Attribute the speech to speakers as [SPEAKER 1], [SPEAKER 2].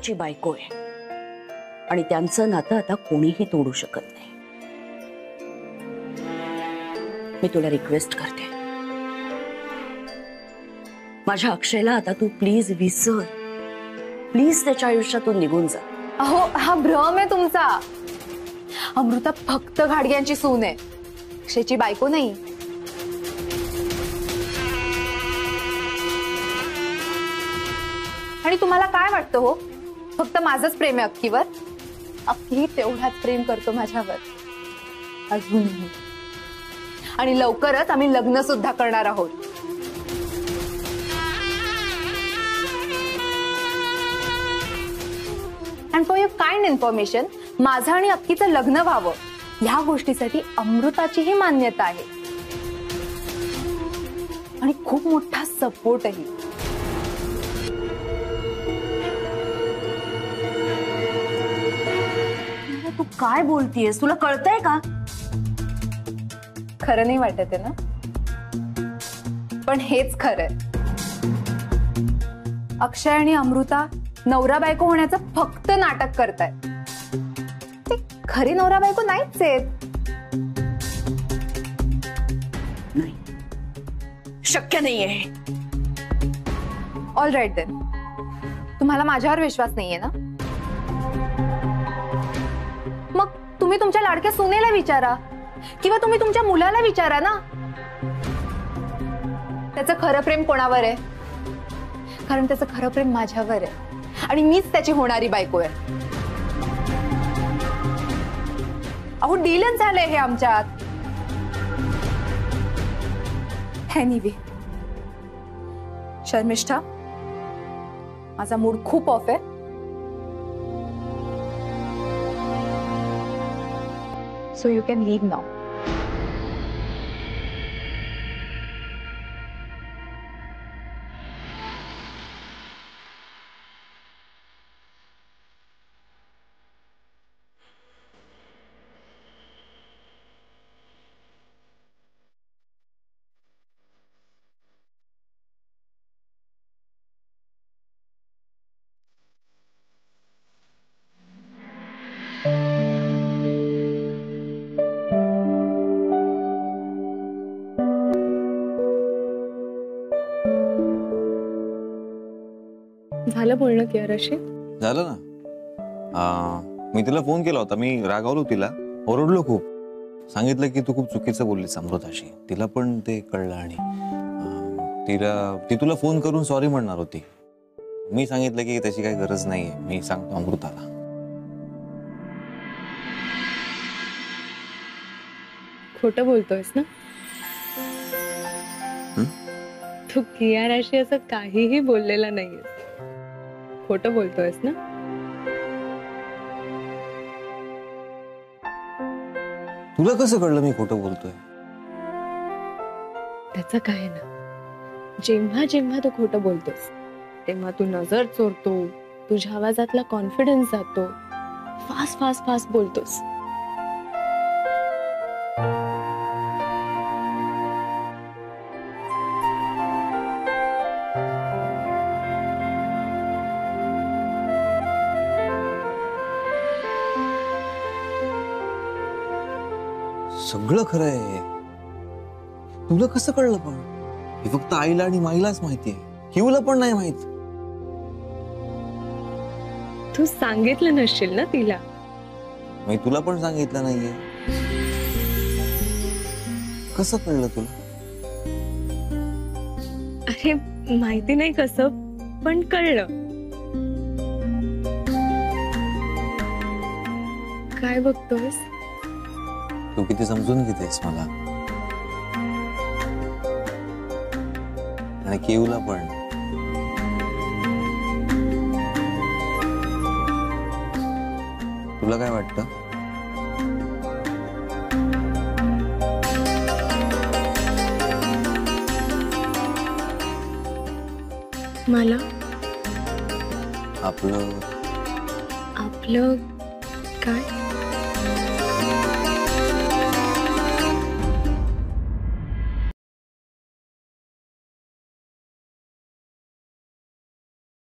[SPEAKER 1] अक्षयची बायको आहे आणि त्यांचं नातं आता कोणीही तोडू शकत नाही. मी तुला रिक्वेस्ट करते, माझ्या अक्षयला आता तू प्लीज विसर. प्लीज त्याच्या आयुष्यातून निघून जा.
[SPEAKER 2] अहो, हा भ्रम आहे तुमचा. अमृता फक्त घाडग्यांची सून आहे, अक्षयची बायको नाही. आणि तुम्हाला काय वाटतं हो, फक्त माझंच प्रेम आहे अक्कीवर? अक्की तेवढाच प्रेम करतो माझ्यावर अजूनही. आणि लवकरच आम्ही लग्न सुद्धा करणार आहोत. And for your kind information, माझं आणि अक्कीचं लग्न व्हावं ह्या गोष्टीसाठी अमृताचीही मान्यता आहे आणि खूप मोठा सपोर्टही.
[SPEAKER 1] तू काय बोलतीयस? तुला कळतंय का?
[SPEAKER 2] खरं नाही वाटत आहे ना, पण हेच खरं आहे. अक्षय आणि अमृता नवरा बायको होण्याचं फक्त नाटक करतायत. ते खरी नवरा बायको नाहीच आहेत.
[SPEAKER 1] नाही, शक्य नाहीये.
[SPEAKER 2] ऑल राईट देन, तुम्हाला माझ्यावर विश्वास नाहीये ना? मग तुम्ही तुमच्या लाडक्या सुनेला विचारा किंवा तुम्ही तुमच्या मुलाला विचारा ना, त्याचं खरं प्रेम कोणावर आहे. कारण त्याचं खरं प्रेम माझ्यावर आहे आणि मीच त्याची होणारी बायको आहे. अहो, डीलच झालंय हे आमच्यात. एनिवे, शर्मिष्ठा, माझा मूड खूप ऑफ आहे. So you can leave now.
[SPEAKER 3] झालं बोलणं कियाराशी?
[SPEAKER 4] झालं ना. मी तिला फोन केला होता. मी रागावलो तिला, ओरडलो खूप. सांगितलं की तू खूप चुकीचं बोललीस अमृताशी. तिला पण ते कळलं आणि ती तुला फोन करून सॉरी म्हणणार होती. मी सांगितलं की त्याची काही गरज नाहीये, मी सांगतो अमृताला.
[SPEAKER 3] खोटं बोलतोयस ना? तू कियाराशी असं काहीही बोललेला नाहीये. खोटं बोलतोयस ना?
[SPEAKER 4] तुला कसं कळलं मी खोटं बोलतोय?
[SPEAKER 3] त्याचं काय ना, जेव्हा जेव्हा तू खोटं बोलतोस तेव्हा तू नजर चोरतो, तुझ्या आवाजातला कॉन्फिडन्स जातो, फास्ट फास्ट फास्ट बोलतोस.
[SPEAKER 4] सगळं खरं आहे. तुला कसं कळलं? पण हे फक्त आईला आणि माईलाच माहितीये, किवला पण नाही माहित.
[SPEAKER 3] तू सांगितलं नसशील ना तिला?
[SPEAKER 4] मी तुला पण सांगितलं नाहीये. कसं कळलं तुला?
[SPEAKER 3] अरे माहिती नाही कसं, पण कळलं. काय बघतोयस?
[SPEAKER 4] तू किती समजून घेतेस मला, आणि केवला पण. तुला काय वाटतं?
[SPEAKER 3] मला
[SPEAKER 4] आपलं
[SPEAKER 3] आपलं काय?